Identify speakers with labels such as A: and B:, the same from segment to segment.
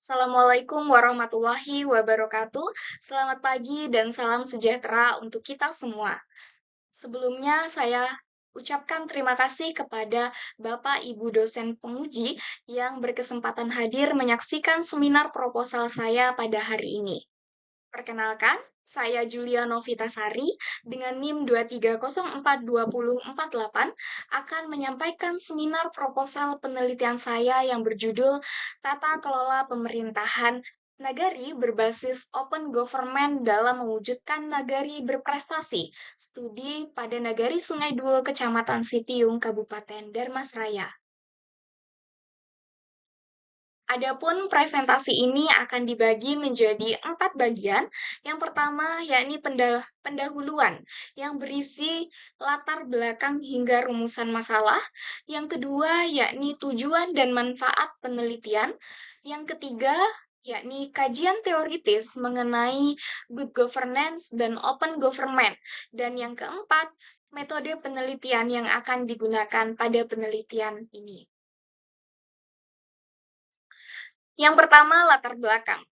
A: Assalamualaikum warahmatullahi wabarakatuh. Selamat pagi dan salam sejahtera untuk kita semua. Sebelumnya, saya ucapkan terima kasih kepada Bapak Ibu dosen penguji yang berkesempatan hadir menyaksikan seminar proposal saya pada hari ini. Perkenalkan, saya Julia Novitasari dengan NIM 2304248 akan menyampaikan seminar proposal penelitian saya yang berjudul Tata Kelola Pemerintahan Nagari berbasis Open Government dalam mewujudkan nagari berprestasi. Studi pada Nagari Sungai Duo, Kecamatan Sitiung, Kabupaten Darmasraya. Adapun presentasi ini akan dibagi menjadi 4 bagian. Yang pertama yakni pendahuluan yang berisi latar belakang hingga rumusan masalah. Yang kedua yakni tujuan dan manfaat penelitian. Yang ketiga yakni kajian teoritis mengenai good governance dan open government. Dan yang keempat, metode penelitian yang akan digunakan pada penelitian ini. Yang pertama, latar belakang.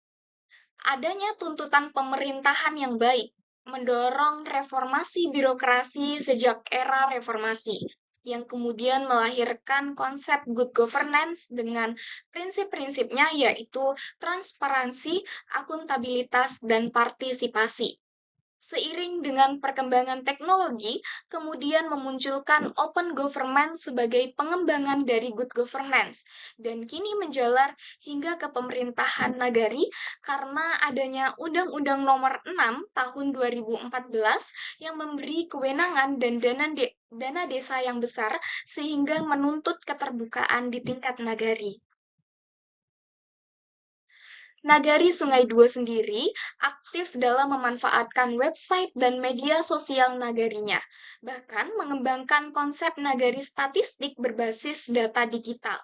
A: Adanya tuntutan pemerintahan yang baik, mendorong reformasi birokrasi sejak era reformasi, yang kemudian melahirkan konsep good governance dengan prinsip-prinsipnya yaitu transparansi, akuntabilitas, dan partisipasi. Seiring dengan perkembangan teknologi, kemudian memunculkan open government sebagai pengembangan dari good governance, dan kini menjalar hingga ke pemerintahan nagari karena adanya Undang-Undang Nomor 6 Tahun 2014 yang memberi kewenangan dan dana desa yang besar sehingga menuntut keterbukaan di tingkat nagari. Nagari Sungai Duo sendiri aktif dalam memanfaatkan website dan media sosial nagarinya, bahkan mengembangkan konsep nagari statistik berbasis data digital.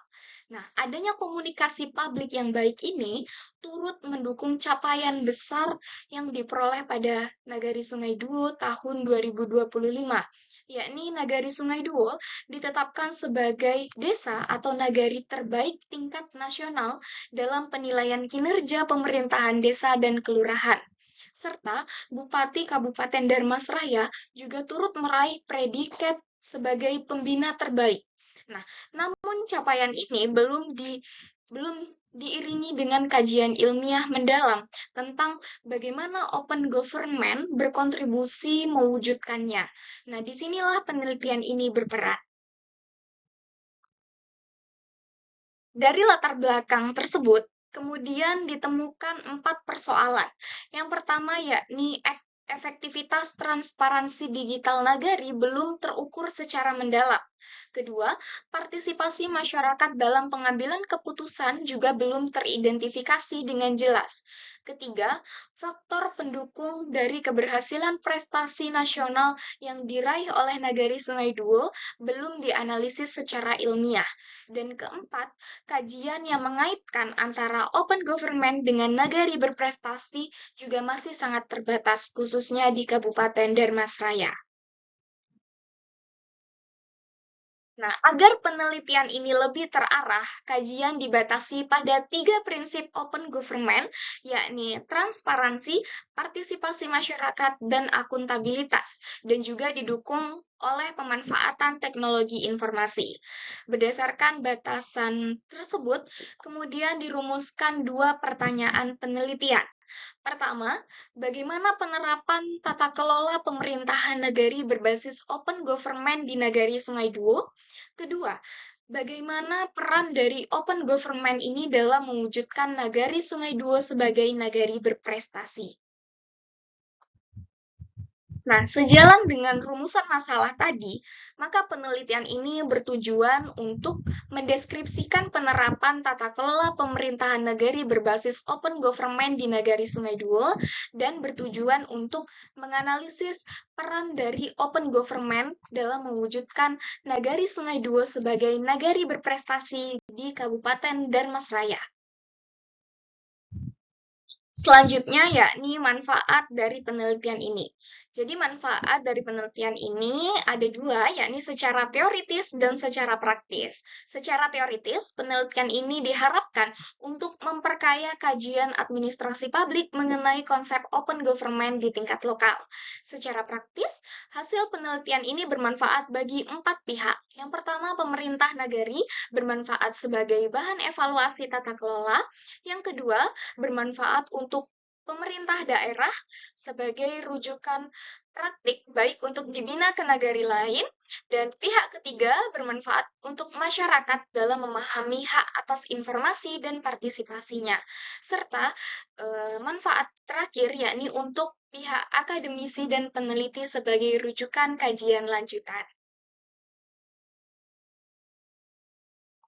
A: Nah, adanya komunikasi publik yang baik ini turut mendukung capaian besar yang diperoleh pada Nagari Sungai Duo tahun 2025, yakni Nagari Sungai Duo ditetapkan sebagai desa atau nagari terbaik tingkat nasional dalam penilaian kinerja pemerintahan desa dan kelurahan. Serta Bupati Kabupaten Darmasraya juga turut meraih predikat sebagai pembina terbaik. Nah, namun capaian ini belum diiringi dengan kajian ilmiah mendalam tentang bagaimana open government berkontribusi mewujudkannya. Nah, disinilah penelitian ini berperan. Dari latar belakang tersebut, kemudian ditemukan 4 persoalan. Yang pertama yakni efektivitas transparansi digital nagari belum terukur secara mendalam. Kedua, partisipasi masyarakat dalam pengambilan keputusan juga belum teridentifikasi dengan jelas. Ketiga, faktor pendukung dari keberhasilan prestasi nasional yang diraih oleh Nagari Sungai Duo belum dianalisis secara ilmiah. Dan keempat, kajian yang mengaitkan antara open government dengan nagari berprestasi juga masih sangat terbatas, khususnya di Kabupaten Darmasraya. Nah, agar penelitian ini lebih terarah, kajian dibatasi pada 3 prinsip open government, yakni transparansi, partisipasi masyarakat, dan akuntabilitas, dan juga didukung oleh pemanfaatan teknologi informasi. Berdasarkan batasan tersebut, kemudian dirumuskan 2 pertanyaan penelitian. Pertama, bagaimana penerapan tata kelola pemerintahan nagari berbasis open government di Nagari Sungai Duo? Kedua, bagaimana peran dari open government ini dalam mewujudkan Nagari Sungai Duo sebagai nagari berprestasi? Nah, sejalan dengan rumusan masalah tadi, maka penelitian ini bertujuan untuk mendeskripsikan penerapan tata kelola pemerintahan nagari berbasis open government di Nagari Sungai Duo dan bertujuan untuk menganalisis peran dari open government dalam mewujudkan Nagari Sungai Duo sebagai nagari berprestasi di Kabupaten Darmasraya. Selanjutnya yakni manfaat dari penelitian ini. Jadi manfaat dari penelitian ini ada dua, yakni secara teoritis dan secara praktis. Secara teoritis, penelitian ini diharapkan untuk memperkaya kajian administrasi publik mengenai konsep open government di tingkat lokal. Secara praktis, hasil penelitian ini bermanfaat bagi 4 pihak. Yang pertama, pemerintah nagari bermanfaat sebagai bahan evaluasi tata kelola. Yang kedua, bermanfaat untuk pemerintah daerah sebagai rujukan praktik baik untuk dibina ke nagari lain, dan pihak ketiga bermanfaat untuk masyarakat dalam memahami hak atas informasi dan partisipasinya, serta manfaat terakhir yakni untuk pihak akademisi dan peneliti sebagai rujukan kajian lanjutan.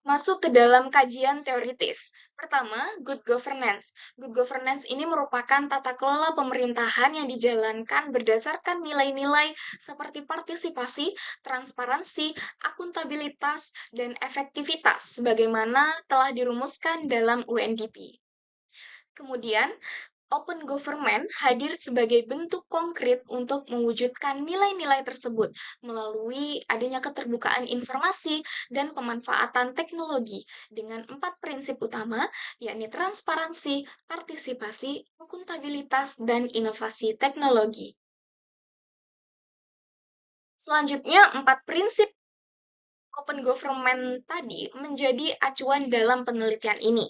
A: Masuk ke dalam kajian teoritis. Pertama, good governance. Good governance ini merupakan tata kelola pemerintahan yang dijalankan berdasarkan nilai-nilai seperti partisipasi, transparansi, akuntabilitas, dan efektivitas, sebagaimana telah dirumuskan dalam UNDP. Kemudian, Open government hadir sebagai bentuk konkret untuk mewujudkan nilai-nilai tersebut melalui adanya keterbukaan informasi dan pemanfaatan teknologi dengan 4 prinsip utama, yakni transparansi, partisipasi, akuntabilitas, dan inovasi teknologi. Selanjutnya, 4 prinsip open government tadi menjadi acuan dalam penelitian ini.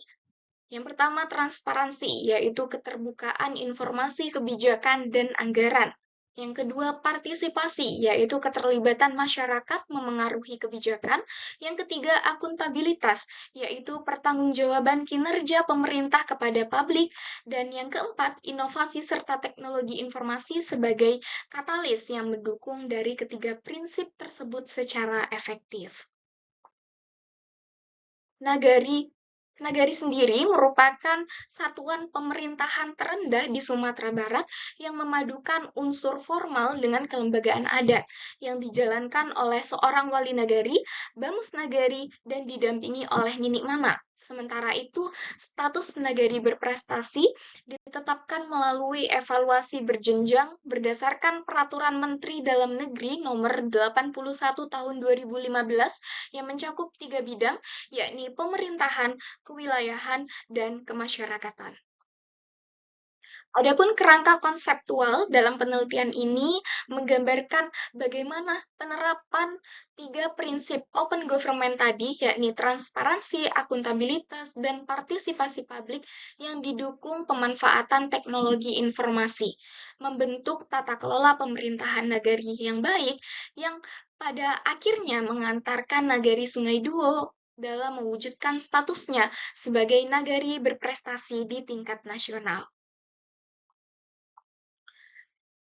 A: Yang pertama, transparansi, yaitu keterbukaan informasi kebijakan dan anggaran. Yang kedua, partisipasi, yaitu keterlibatan masyarakat memengaruhi kebijakan. Yang ketiga, akuntabilitas, yaitu pertanggungjawaban kinerja pemerintah kepada publik. Dan yang keempat, inovasi serta teknologi informasi sebagai katalis yang mendukung dari ketiga prinsip tersebut secara efektif. Nagari Nagari sendiri merupakan satuan pemerintahan terendah di Sumatera Barat yang memadukan unsur formal dengan kelembagaan adat yang dijalankan oleh seorang wali nagari, bamus nagari, dan didampingi oleh ninik mama. Sementara itu, status nagari berprestasi ditetapkan melalui evaluasi berjenjang berdasarkan Peraturan Menteri Dalam Negeri Nomor 81 Tahun 2015 yang mencakup 3 bidang, yakni pemerintahan, kewilayahan, dan kemasyarakatan. Adapun kerangka konseptual dalam penelitian ini menggambarkan bagaimana penerapan 3 prinsip open government tadi, yakni transparansi, akuntabilitas, dan partisipasi publik yang didukung pemanfaatan teknologi informasi, membentuk tata kelola pemerintahan nagari yang baik yang pada akhirnya mengantarkan nagari Sungai Duo dalam mewujudkan statusnya sebagai nagari berprestasi di tingkat nasional.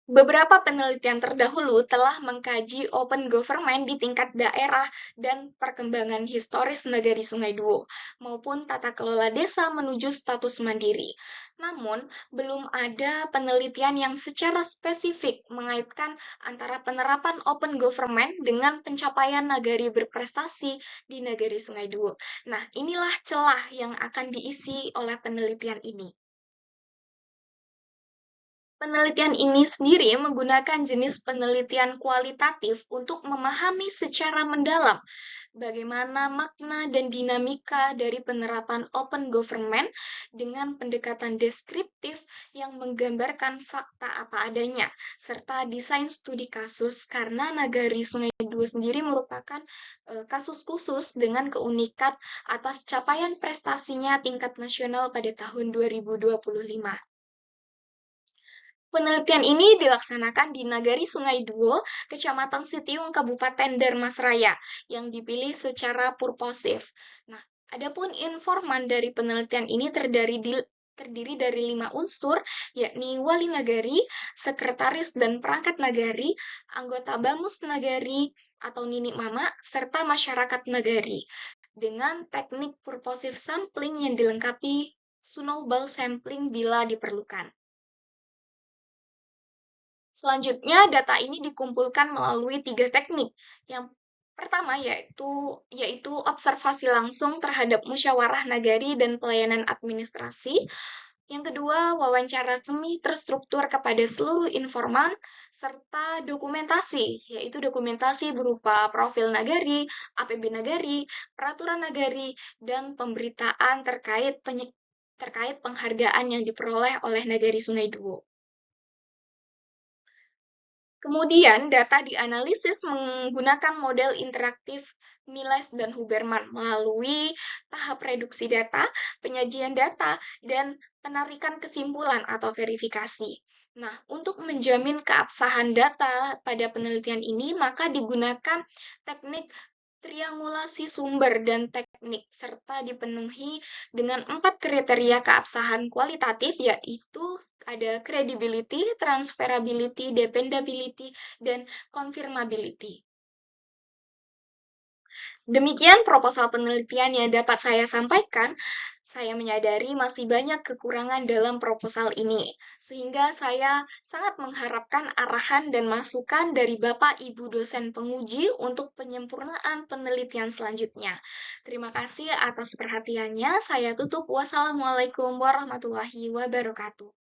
A: Beberapa penelitian terdahulu telah mengkaji open government di tingkat daerah dan perkembangan historis nagari Sungai Duo, maupun tata kelola desa menuju status mandiri. Namun, belum ada penelitian yang secara spesifik mengaitkan antara penerapan open government dengan pencapaian nagari berprestasi di nagari Sungai Duo. Nah, inilah celah yang akan diisi oleh penelitian ini. Penelitian ini sendiri menggunakan jenis penelitian kualitatif untuk memahami secara mendalam bagaimana makna dan dinamika dari penerapan open government dengan pendekatan deskriptif yang menggambarkan fakta apa adanya, serta desain studi kasus karena Nagari Sungai Duo sendiri merupakan kasus khusus dengan keunikan atas capaian prestasinya tingkat nasional pada tahun 2025. Penelitian ini dilaksanakan di Nagari Sungai Duo, Kecamatan Sitiung, Kabupaten Darmasraya, yang dipilih secara purposif. Nah, adapun informan dari penelitian ini terdiri dari 5 unsur, yakni wali nagari, sekretaris dan perangkat nagari, anggota bamus nagari atau ninik mama, serta masyarakat nagari, dengan teknik purposive sampling yang dilengkapi snowball sampling bila diperlukan. Selanjutnya, data ini dikumpulkan melalui 3 teknik. Yang pertama yaitu observasi langsung terhadap musyawarah nagari dan pelayanan administrasi, Yang kedua, wawancara semi terstruktur kepada seluruh informan serta dokumentasi, yaitu dokumentasi berupa profil nagari, APB nagari, peraturan nagari, dan pemberitaan terkait penghargaan yang diperoleh oleh Nagari Sungai Duo. Kemudian, data dianalisis menggunakan model interaktif Miles dan Huberman melalui tahap reduksi data, penyajian data, dan penarikan kesimpulan atau verifikasi. Nah, untuk menjamin keabsahan data pada penelitian ini, maka digunakan teknik triangulasi sumber dan teknik, serta dipenuhi dengan 4 kriteria keabsahan kualitatif, yaitu ada credibility, transferability, dependability, dan confirmability. Demikian proposal penelitian yang dapat saya sampaikan. Saya menyadari masih banyak kekurangan dalam proposal ini, sehingga saya sangat mengharapkan arahan dan masukan dari Bapak Ibu dosen penguji untuk penyempurnaan penelitian selanjutnya. Terima kasih atas perhatiannya. Saya tutup. Wassalamualaikum warahmatullahi wabarakatuh.